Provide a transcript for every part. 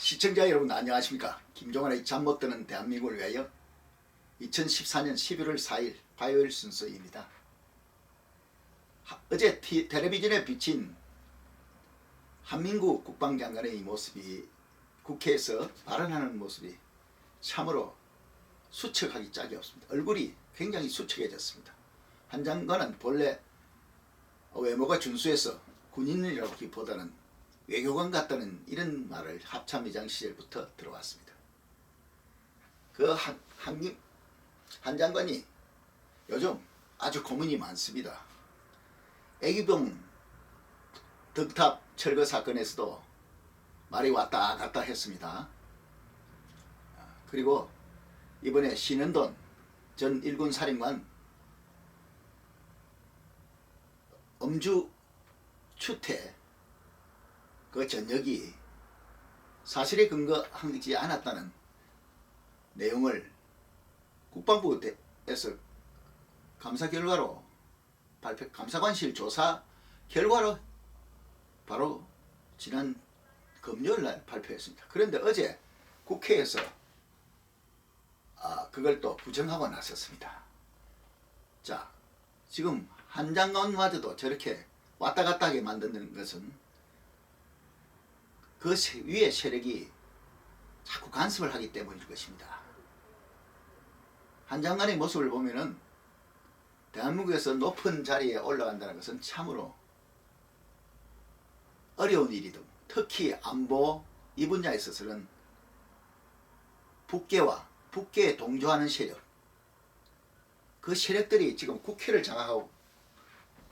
시청자 여러분 안녕하십니까. 김종환의 잠 못 드는 대한민국을 위하여 2014년 11월 4일 화요일 순서입니다. 어제 텔레비전에 비친 한민구 국방장관의 이 모습이 국회에서 발언하는 모습이 참으로 수척하기 짝이 없습니다. 얼굴이 굉장히 수척해졌습니다. 한 장관은 본래 외모가 준수해서 군인이라기보다는 외교관 같다는 이런 말을 합참의장 시절부터 들어왔습니다. 그 한 장관이 요즘 아주 고민이 많습니다. 애기봉 덕탑 철거 사건에서도 말이 왔다 갔다 했습니다. 그리고 이번에 신현돈 전 일군 사령관 음주 추태 그 전역이 사실에 근거하지 않았다는 내용을 국방부에서 감사 결과로 감사관실 조사 결과로 바로 지난 금요일날 발표했습니다. 그런데 어제 국회에서 그걸 또 부정하고 나섰습니다. 자, 지금 한 장관마저도 저렇게 왔다 갔다 하게 만드는 것은 그 위에 세력이 자꾸 간섭을 하기 때문일 것입니다. 한 장관의 모습을 보면은 대한민국에서 높은 자리에 올라간다는 것은 참으로 어려운 일이고, 특히 안보 이 분야에 있어서는 북계에 동조하는 세력, 그 세력들이 지금 국회를 장악하고,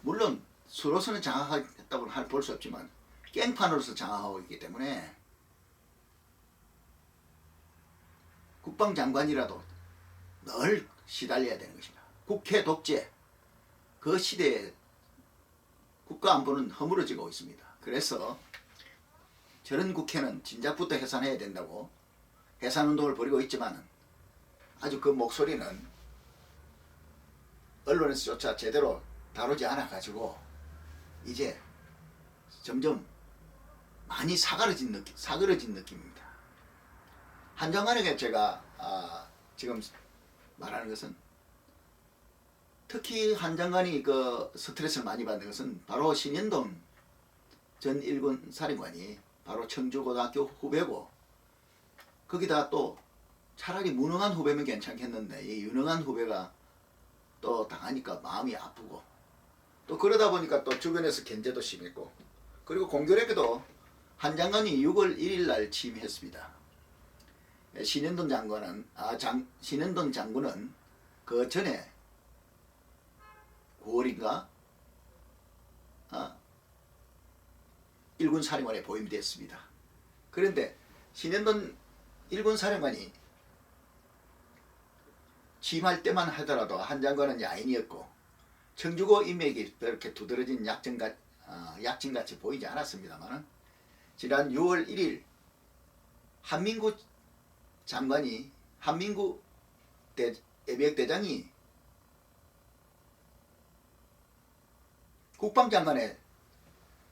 물론 수로서는 장악했다고는 볼 수 없지만 깽판으로서 장악하고 있기 때문에 국방장관이라도 늘 시달려야 되는 것입니다. 국회 독재, 그 시대에 국가안보는 허물어지고 있습니다. 그래서 저런 국회는 진작부터 해산해야 된다고 해산운동을 벌이고 있지만 아주 그 목소리는 언론에서조차 제대로 다루지 않아 가지고 이제 점점 많이 사그러진 느낌입니다. 한 장관에게 제가 지금 말하는 것은, 특히 한 장관이 그 스트레스를 많이 받는 것은 바로 신현동 전 일군 사령관이 바로 청주고등학교 후배고, 거기다가 또 차라리 무능한 후배면 괜찮겠는데 이 유능한 후배가 또 당하니까 마음이 아프고, 또 그러다 보니까 또 주변에서 견제도 심했고, 그리고 공교롭게도 한 장관이 6월 1일 날 취임했습니다. 신현돈 장군은 그 전에 9월인가 일군 사령관에 보임이 됐습니다. 그런데 신현돈 일군 사령관이 취임할 때만 하더라도 한 장관은 야인이었고 청주고 인맥이 그렇게 두드러진 약진같이 보이지 않았습니다만, 지난 6월 1일 한민구 장관이, 한민구 예비역대장이 국방장관에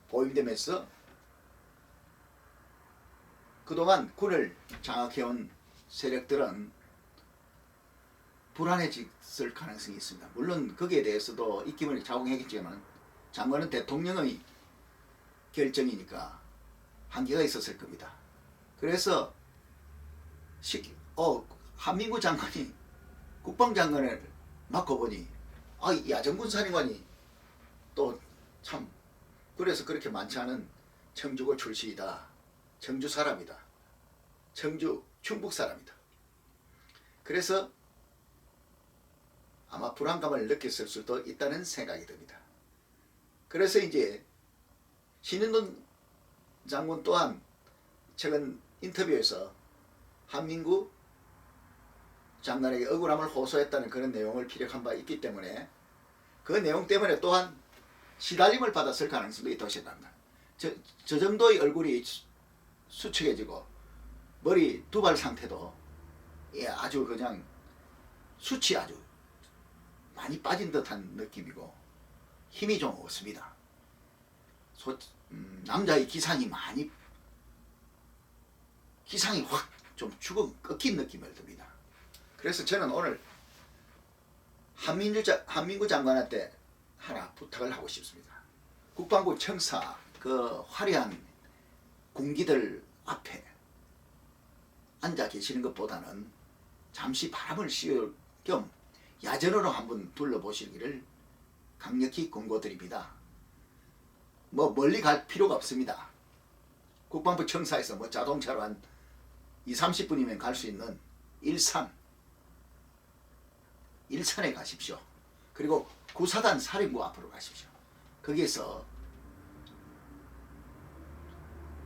보임되면서 그동안 군을 장악해온 세력들은 불안해졌을 가능성이 있습니다. 물론 거기에 대해서도 입김을 작용했겠지만 장관은 대통령의 결정이니까 한계가 있었을 겁니다. 그래서 한민구 장관이 국방장관을 맡고보니 야정군 사령관이 또 참 그래서 그렇게 많지 않은 청주고 출신이다. 청주 사람이다. 청주 충북 사람이다. 그래서 아마 불안감을 느꼈을 수도 있다는 생각이 듭니다. 그래서 이제 신현돈 장군 또한 최근 인터뷰에서 한민구 장관에게 억울함을 호소했다는 그런 내용을 피력한 바 있기 때문에 그 내용 때문에 또한 시달림을 받았을 가능성도 있다고 생각합니다. 저 정도의 얼굴이 수척해지고 머리 두발 상태도 아주 그냥 숱이 아주 많이 빠진 듯한 느낌이고 힘이 좀 없습니다. 남자의 기상이 많이 기상이 확 좀 죽음 꺾인 느낌을 듭니다. 그래서 저는 오늘 한민구 장관한테 하나 부탁을 하고 싶습니다. 국방부 청사 그 화려한 군기들 앞에 앉아 계시는 것보다는 잠시 바람을 씌울 겸 야전으로 한번 둘러보시기를 강력히 권고드립니다. 뭐 멀리 갈 필요가 없습니다. 국방부 청사에서 뭐 자동차로 한 20-30분이면 갈 수 있는 일산에 가십시오. 그리고 구사단 사령부 앞으로 가십시오. 거기에서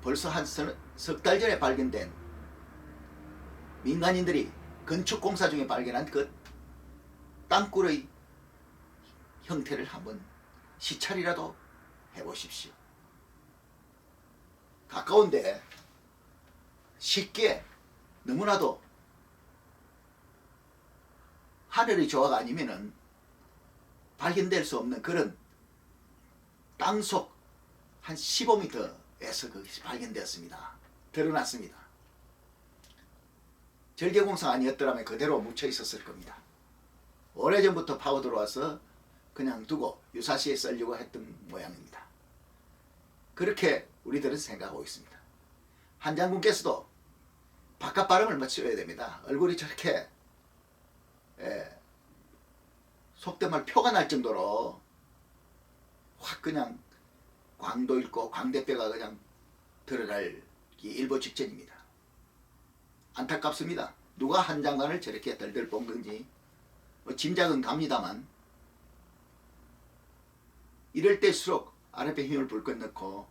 벌써 한 석 달 전에 발견된 민간인들이 건축공사 중에 발견한 그 땅굴의 형태를 한번 시찰이라도 해보십시오. 가까운데 쉽게 너무나도 하늘의 조화가 아니면은 발견될 수 없는 그런 땅속 한 15m에서 그것이 발견되었습니다. 드러났습니다. 절개공사가 아니었더라면 그대로 묻혀 있었을 겁니다. 오래전부터 파고 들어와서 그냥 두고 유사시에 썰려고 했던 모양입니다. 그렇게 우리들은 생각하고 있습니다. 한 장군께서도 바깥 발음을 맞춰야 됩니다. 얼굴이 저렇게 속된 말 표가 날 정도로 확 그냥 광도 잃고 광대뼈가 그냥 들어갈 일보 직전입니다. 안타깝습니다. 누가 한 장관을 저렇게 덜덜 본 건지 뭐 짐작은 갑니다만 이럴 때일수록 아랫배 힘을 불끈 넣고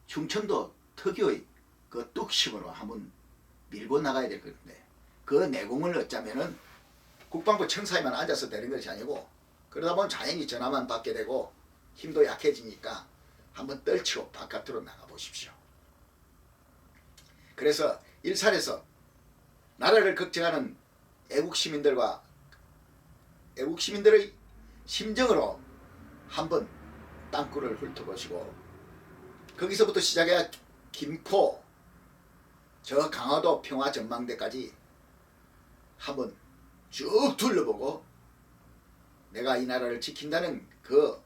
충청도 특유의 그 뚝심으로 한번 밀고 나가야 될 건데 그 내공을 얻자면은 국방부 청사에만 앉아서 되는 것이 아니고 그러다 보면 자연히 전화만 받게 되고 힘도 약해지니까 한번 떨치고 바깥으로 나가보십시오. 그래서 일산에서 나라를 걱정하는 애국시민들의 심정으로 한번 땅굴을 훑어보시고 거기서부터 시작해야 김포 저 강화도 평화전망대까지 한번 쭉 둘러보고 내가 이 나라를 지킨다는 그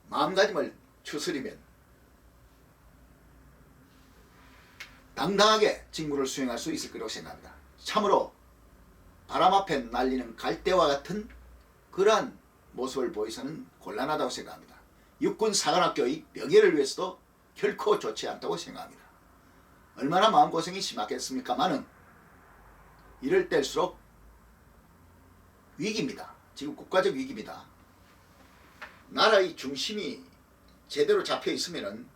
마음가짐을 추스리면 당당하게 직무를 수행할 수 있을 거라고 생각합니다. 참으로 바람 앞에 날리는 갈대와 같은 그러한 모습을 보이서는 곤란하다고 생각합니다. 육군사관학교의 명예를 위해서도 결코 좋지 않다고 생각합니다. 얼마나 마음고생이 심하겠습니까마는 이럴 때일수록 위기입니다. 지금 국가적 위기입니다. 나라의 중심이 제대로 잡혀 있으면은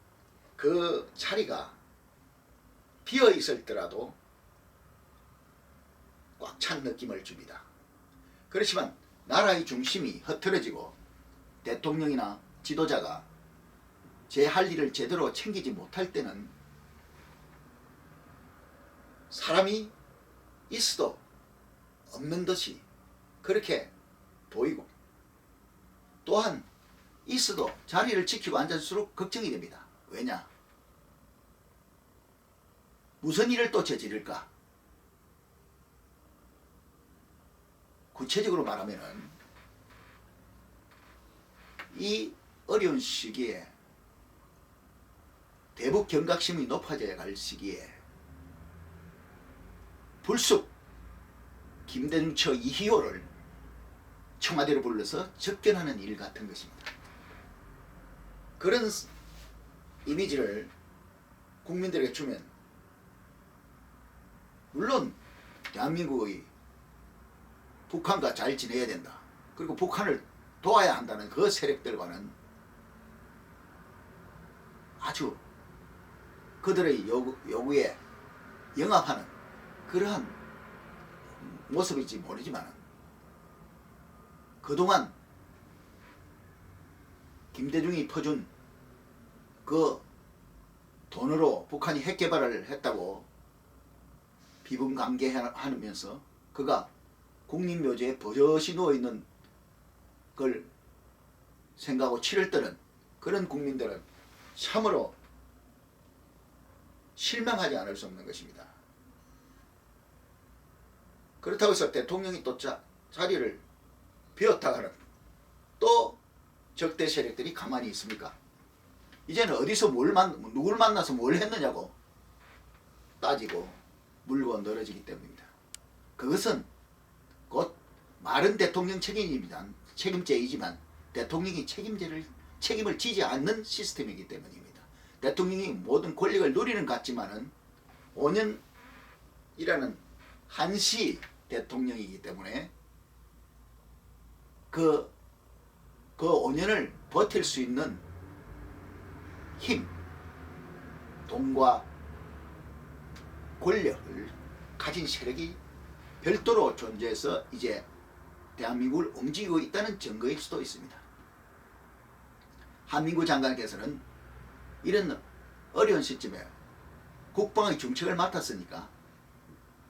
그 자리가 비어 있을더라도 꽉 찬 느낌을 줍니다. 그렇지만 나라의 중심이 흐트러지고 대통령이나 지도자가 제 할 일을 제대로 챙기지 못할 때는 사람이 있어도 없는 듯이 그렇게 보이고 또한 있어도 자리를 지키고 앉을수록 걱정이 됩니다. 왜냐? 무슨 일을 또 저지를까? 구체적으로 말하면은 이 어려운 시기에 대북 경각심이 높아져야 갈 시기에 불쑥 김대중 처 이희호를 청와대로 불러서 접견하는 일 같은 것입니다. 그런 이미지를 국민들에게 주면 물론 대한민국의 북한과 잘 지내야 된다. 그리고 북한을 도와야 한다는 그 세력들과는 아주 그들의 요구에 영합하는 그러한 모습일지 모르지만 그동안 김대중이 퍼준 그 돈으로 북한이 핵개발을 했다고 비분간계하면서 그가 국립묘지에 버젓이 누워있는 걸 생각하고 치를 떠는 그런 국민들은 참으로 실망하지 않을 수 없는 것입니다. 그렇다고 해서 대통령이 또 자리를 비웠다가는 또 적대 세력들이 가만히 있습니까? 이제는 어디서 누굴 만나서 뭘 했느냐고 따지고 물고 늘어지기 때문입니다. 그것은 곧 말은 대통령 책임제이지만 대통령이 책임을 지지 않는 시스템이기 때문입니다. 대통령이 모든 권력을 누리는 것 같지만은 5년이라는 한시 대통령이기 때문에 그 5년을 버틸 수 있는 힘, 돈과 권력을 가진 세력이 별도로 존재해서 이제 대한민국을 움직이고 있다는 증거일 수도 있습니다. 한민구 장관께서는 이런 어려운 시점에 국방의 중책을 맡았으니까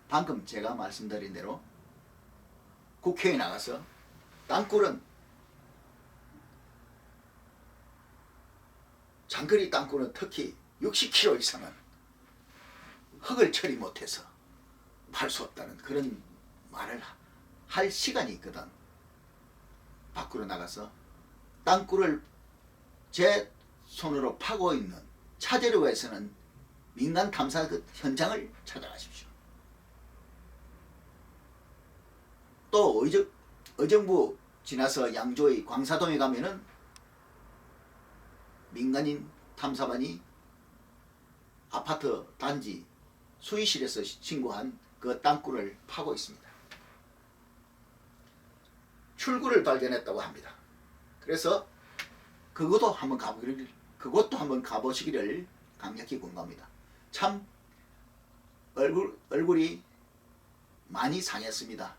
방금 제가 말씀드린 대로 국회에 나가서 장거리 땅굴은 특히 60km 이상은 흙을 처리 못해서 팔 수 없다는 그런 말을 할 시간이 있거든. 밖으로 나가서 땅굴을 제 손으로 파고 있는 찾으려고 해서는 민간 탐사 그 현장을 찾아가십시오. 또 의정부 지나서 양조의 광사동에 가면은 민간인 탐사반이 아파트 단지 수의실에서 신고한 그 땅굴을 파고 있습니다. 출구를 발견했다고 합니다. 그래서 그것도 한번 가보시기를 강력히 권고합니다. 참 얼굴이 많이 상했습니다.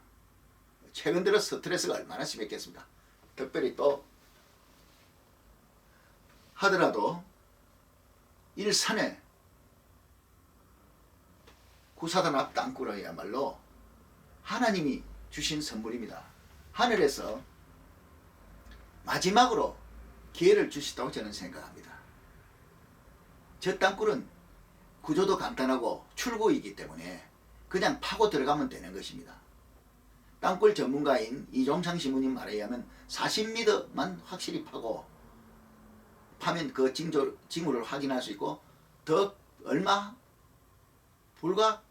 최근 들어 스트레스가 얼마나 심했겠습니까? 특별히 또 하더라도 일산에 구사단 앞 땅굴이야말로 하나님이 주신 선물입니다. 하늘에서 마지막으로 기회를 주시다고 저는 생각합니다. 저 땅굴은 구조도 간단하고 출구이기 때문에 그냥 파고 들어가면 되는 것입니다. 땅굴 전문가인 이종창 신부님 말에 의하면 40m만 확실히 파면 그 징후를 확인할 수 있고 더 얼마 불과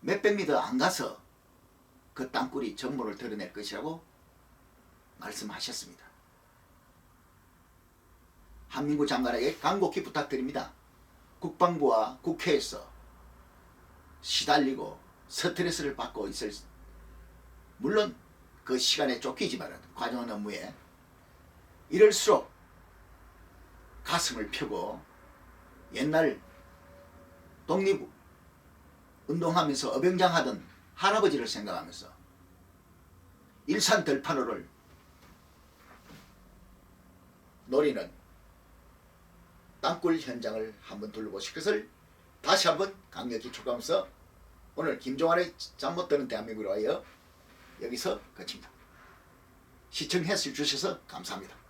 몇백 미터 안 가서 그 땅굴이 전모를 드러낼 것이라고 말씀하셨습니다. 한민구 장관에게 간곡히 부탁드립니다. 국방부와 국회에서 시달리고 스트레스를 받고 있을 물론 그 시간에 쫓기지만은 과정한 업무에 이럴수록 가슴을 펴고 옛날 독립운동하면서 어병장하던 할아버지를 생각하면서 일산 들판으로를 노리는 땅굴 현장을 한번 둘러보실 것을 다시 한번 강력히 촉구하면서 오늘 김종환의 잠 못 드는 대한민국을 위하여 여기서 그칩니다. 시청해 주셔서 감사합니다.